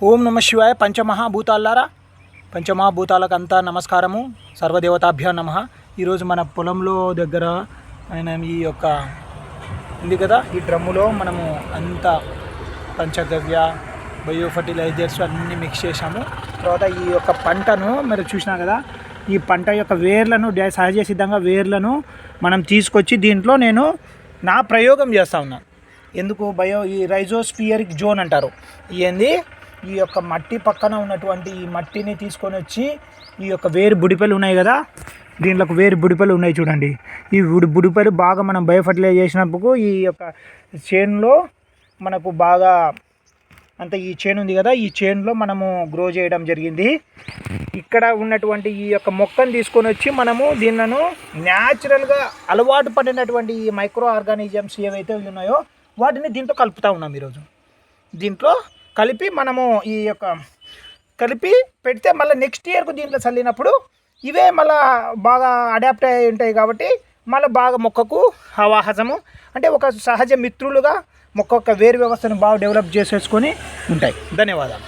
ఓం నమ శివాయ. పంచమహాభూతాలారా, పంచమహాభూతాలకంతా నమస్కారము. సర్వదేవతాభ్యో నమః. ఈరోజు మన పొలంలో దగ్గర ఈ యొక్క ఉంది కదా, ఈ డ్రమ్ములో మనము అంత పంచగవ్య బయో ఫర్టిలైజర్స్ అన్నీ మిక్స్ చేసాము. తర్వాత ఈ యొక్క పంటను మీరు చూసినా కదా, ఈ పంట యొక్క వేర్లను సహజ సిద్ధంగా వేర్లను మనం తీసుకొచ్చి దీంట్లో నేను నా ప్రయోగం చేస్తూ ఉన్నాను. ఎందుకు ఈ రైజోస్ఫియరిక్ జోన్ అంటారు. ఏంది, ఈ యొక్క మట్టి పక్కన ఉన్నటువంటి ఈ మట్టిని తీసుకొని వచ్చి ఈ యొక్క వేరు బుడిపెలు ఉన్నాయి కదా, దీంట్లోకి వేరు బుడిపెలు ఉన్నాయి చూడండి. ఈ బుడిపెలు బాగా మనం బయో ఫర్టిలైజ్ చేసినప్పుడు ఈ యొక్క చేనులో మనకు బాగా అంత ఈ చేను ఉంది కదా, ఈ చేనులో మనము గ్రో చేయడం జరిగింది. ఇక్కడ ఉన్నటువంటి ఈ యొక్క మొక్కను తీసుకొని వచ్చి మనము దీనిలను న్యాచురల్గా అలవాటు పడినటువంటి ఈ మైక్రో ఆర్గానిజమ్స్ ఏవైతే ఉన్నాయో వాటిని దీంట్లో కలుపుతూ ఉన్నాం. ఈరోజు దీంట్లో కలిపి మనము ఈ యొక్క కలిపి పెడితే మళ్ళీ నెక్స్ట్ ఇయర్కు దీంట్లో చల్లినప్పుడు ఇవే మళ్ళీ బాగా అడాప్ట్ అయి ఉంటాయి. కాబట్టి మళ్ళీ బాగా మొక్కకు ఆవాసము అంటే ఒక సహజ మిత్రులుగా మొక్క యొక్క వేరు వ్యవస్థను బాగా డెవలప్ చేసేసుకొని ఉంటాయి. ధన్యవాదాలు.